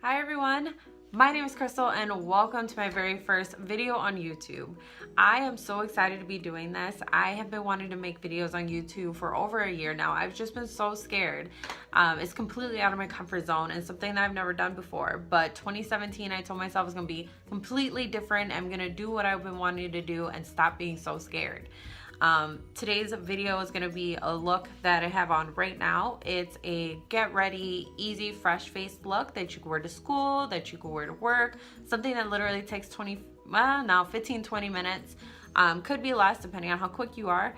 Hi everyone, my name is Crystal and welcome to my very first video on YouTube. I am so excited to be doing this. I have been wanting to make videos on YouTube for over a year now. I've just been so scared. It's completely out of my comfort zone and something that I've never done before. But 2017, I told myself it was going to be completely different. I'm going to do what I've been wanting to do and stop being so scared. Today's video is going to be a look that I have on right now. It's a get ready, easy, fresh faced look that you can wear to school, that you can wear to work, something that literally takes 15-20 minutes, could be less depending on how quick you are,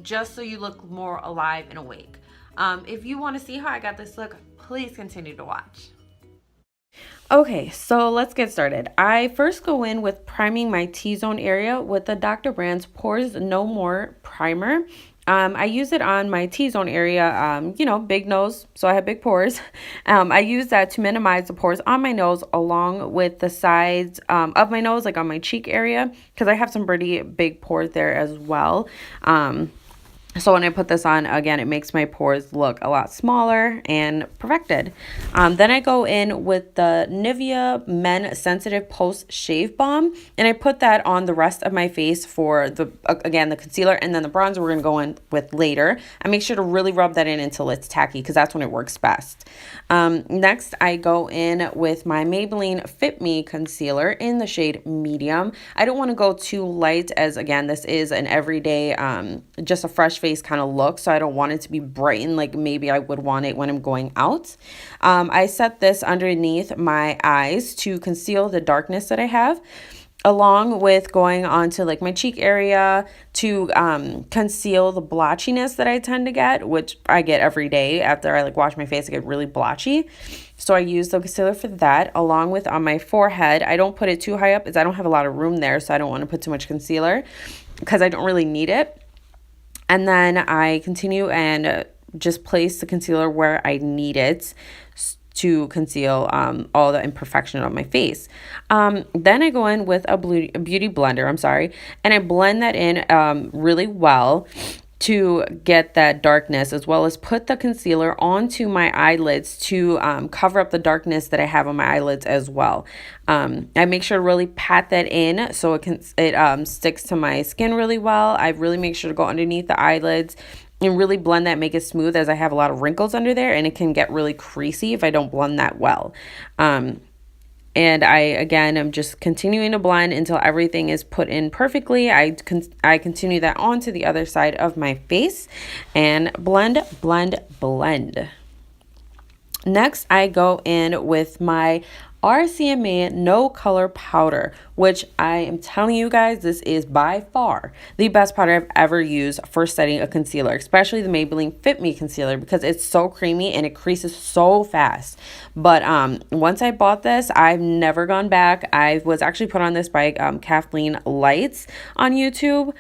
just so you look more alive and awake. If you want to see how I got this look, please continue to watch. Okay, so let's get started. I first go in with priming my T-zone area with the Dr. Brand's Pores No More primer. I use it on my T-zone area, big nose, so I have big pores. I use that to minimize the pores on my nose along with the sides of my nose, like on my cheek area, because I have some pretty big pores there as well. So when I put this on, again, it makes my pores look a lot smaller and perfected. Then I go in with the Nivea Men Sensitive Post Shave Balm, and I put that on the rest of my face for the concealer, and then the bronzer we're going to go in with later. I make sure to really rub that in until it's tacky because that's when it works best. Next, I go in with my Maybelline Fit Me concealer in the shade Medium. I don't want to go too light as, again, this is an everyday, just a fresh face kind of look, so I don't want it to be brightened like maybe I would want it when I'm going out. I set this underneath my eyes to conceal the darkness that I have, along with going onto like my cheek area to conceal the blotchiness that I tend to get, which I get every day after I like wash my face. I get really blotchy. So I use the concealer for that, along with on my forehead. I don't put it too high up as I don't have a lot of room there, so I don't want to put too much concealer because I don't really need it. And then I continue and just place the concealer where I need it to conceal all the imperfection on my face. Then I go in with a beauty blender, and I blend that in really well to get that darkness, as well as put the concealer onto my eyelids to cover up the darkness that I have on my eyelids as well. I make sure to really pat that in so it sticks to my skin really well. I really make sure to go underneath the eyelids and really blend that, make it smooth, as I have a lot of wrinkles under there and it can get really creasy if I don't blend that well. And I'm just continuing to blend until everything is put in perfectly. I continue that onto the other side of my face and blend, blend, blend. Next, I go in with my RCMA No Color Powder, which I am telling you guys, this is by far the best powder I've ever used for setting a concealer, especially the Maybelline Fit Me concealer, because it's so creamy and it creases so fast. But once I bought this, I've never gone back. I was actually put on this by Kathleen Lights on YouTube.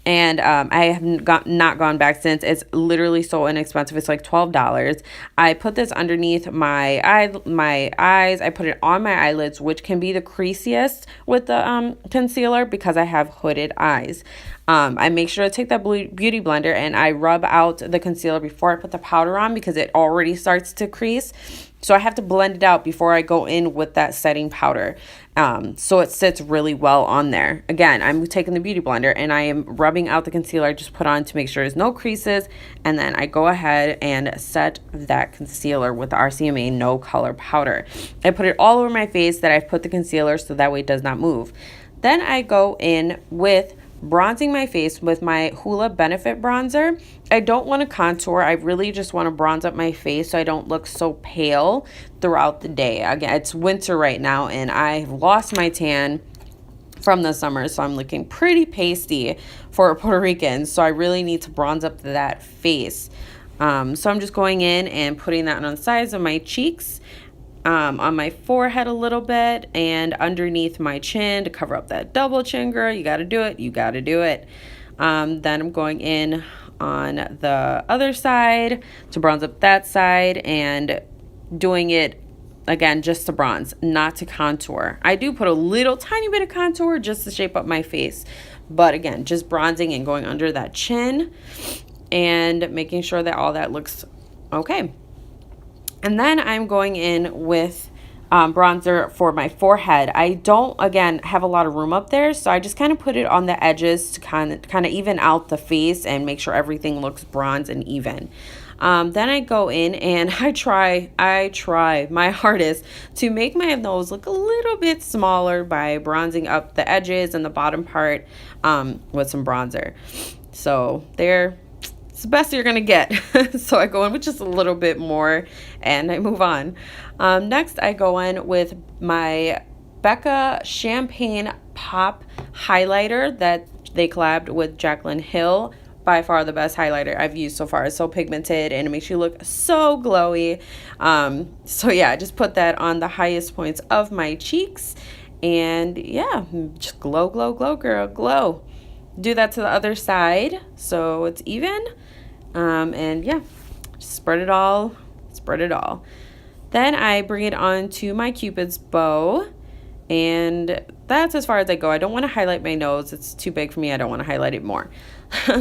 And I have not gone back since. It's literally so inexpensive. It's like $12. I put this underneath my eyes. I put it on my eyelids, which can be the creasiest with the concealer because I have hooded eyes. I make sure to take that beauty blender and I rub out the concealer before I put the powder on because it already starts to crease. So I have to blend it out before I go in with that setting powder. So it sits really well on there. Again, I'm taking the beauty blender and I am rubbing out the concealer I just put on to make sure there's no creases. And then I go ahead and set that concealer with the RCMA No Color Powder. I put it all over my face that I've put the concealer so that way it does not move. Then I go in with bronzing my face with my Hoola Benefit bronzer. I don't want to contour. I really just want to bronze up my face so I don't look so pale throughout the day. Again, it's winter right now and I've lost my tan from the summer, so I'm looking pretty pasty for a Puerto Rican. So I really need to bronze up that face. So I'm just going in and putting that on the sides of my cheeks, on my forehead a little bit, and underneath my chin to cover up that double chin, girl. You got to do it. You got to do it. Then I'm going in on the other side to bronze up that side and doing it again just to bronze, not to contour. I do put a little tiny bit of contour just to shape up my face, but again, just bronzing and going under that chin and making sure that all that looks okay. And then I'm going in with bronzer for my forehead. I don't, again, have a lot of room up there, so I just kind of put it on the edges to kind of even out the face and make sure everything looks bronze and even. Then I go in and I try my hardest to make my nose look a little bit smaller by bronzing up the edges and the bottom part with some bronzer. So it's the best you're gonna get. So I go in with just a little bit more and I move on. Next I go in with my Becca Champagne Pop highlighter that they collabed with Jaclyn Hill. By far the best highlighter I've used so far. It's so pigmented and it makes you look so glowy. So yeah, I just put that on the highest points of my cheeks, and yeah, just glow, glow, glow, girl, glow. Do that to the other side so it's even. And yeah, spread it all. Then I bring it on to my Cupid's bow, and that's as far as I go. I don't want to highlight my nose. It's too big for me. I don't want to highlight it more.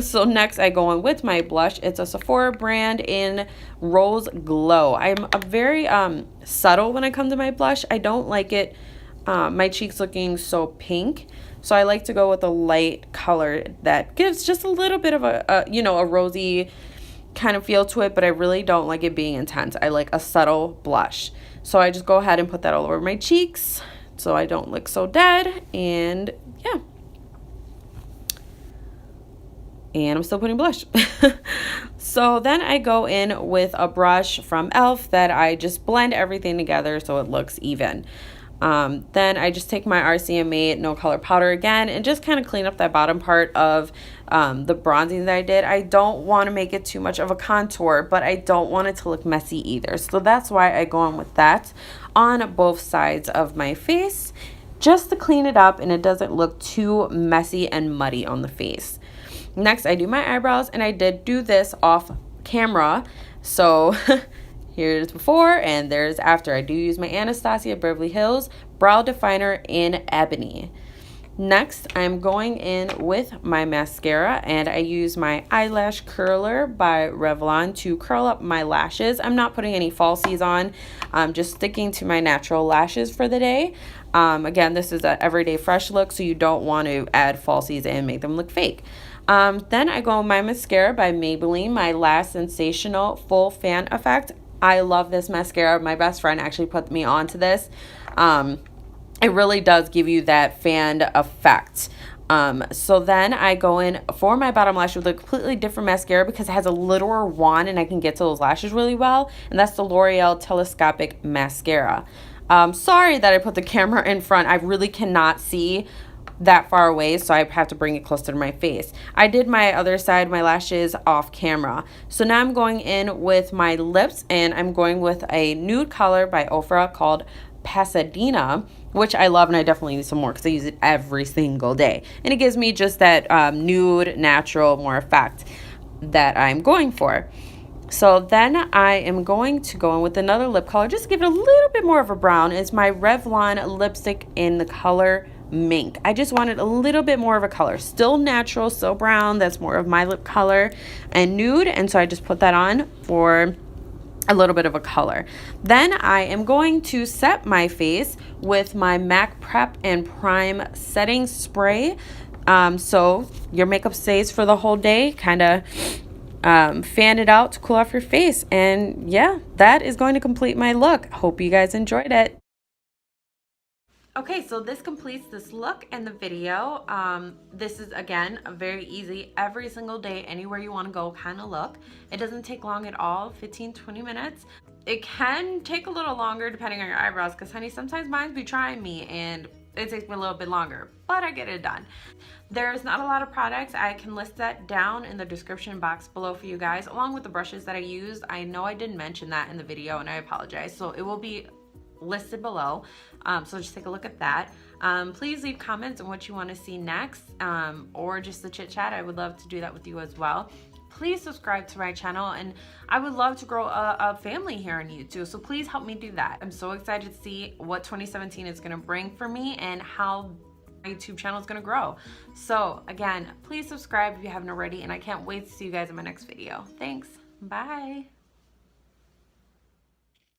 So next I go on with my blush. It's a Sephora brand in Rose Glow. I'm a very subtle when I come to my blush. I don't like it, my cheeks looking so pink. So I like to go with a light color that gives just a little bit of a rosy kind of feel to it, but I really don't like it being intense. I like a subtle blush. So I just go ahead and put that all over my cheeks so I don't look so dead, and yeah. And I'm still putting blush. So then I go in with a brush from e.l.f. that I just blend everything together so it looks even. Then I just take my RCMA No Color Powder again and just kind of clean up that bottom part of the bronzing that I did. I don't want to make it too much of a contour, but I don't want it to look messy either. So that's why I go on with that on both sides of my face, just to clean it up and it doesn't look too messy and muddy on the face. Next, I do my eyebrows, and I did do this off camera. So here's before and there's after. I do use my Anastasia Beverly Hills Brow Definer in Ebony. Next, I'm going in with my mascara, and I use my eyelash curler by Revlon to curl up my lashes. I'm not putting any falsies on. I'm just sticking to my natural lashes for the day. Again, this is an everyday fresh look, so you don't want to add falsies and make them look fake. Then I go with my mascara by Maybelline, my Last Sensational Full Fan Effect. I love this mascara. My best friend actually put me onto this. It really does give you that fan effect. So then I go in for my bottom lash with a completely different mascara because it has a littler wand and I can get to those lashes really well. And that's the L'Oreal Telescopic Mascara. Sorry that I put the camera in front. I really cannot see that far away, so I have to bring it closer to my face. I did my other side, my lashes, off camera. So now I'm going in with my lips, and I'm going with a nude color by Ofra called Pasadena, which I love, and I definitely need some more because I use it every single day. And it gives me just that nude, natural, more effect that I'm going for. So then I am going to go in with another lip color, just to give it a little bit more of a brown. It's my Revlon lipstick in the color Mink. I just wanted a little bit more of a color. Still natural, still brown. That's more of my lip color, and nude. And so I just put that on for a little bit of a color. Then I am going to set my face with my MAC Prep and Prime setting spray. So your makeup stays for the whole day. Kind of fan it out to cool off your face. And yeah, that is going to complete my look. Hope you guys enjoyed it. Okay, so this completes this look and the video. This is, again, a very easy, every single day, anywhere you want to go kind of look. It doesn't take long at all, 15-20 minutes. It can take a little longer depending on your eyebrows, because, honey, sometimes mine be trying me and it takes me a little bit longer, but I get it done. There's not a lot of products. I can list that down in the description box below for you guys, along with the brushes that I used. I know I didn't mention that in the video, and I apologize. So it will be listed below, so just take a look at that. Please leave comments on what you want to see next, or just the chit chat. I would love to do that with you as well. Please subscribe to my channel, and I would love to grow a family here on YouTube, so please help me do that. I'm so excited to see what 2017 is going to bring for me and how my YouTube channel is going to grow. So again, please subscribe if you haven't already, and I can't wait to see you guys in my next video. Thanks. Bye.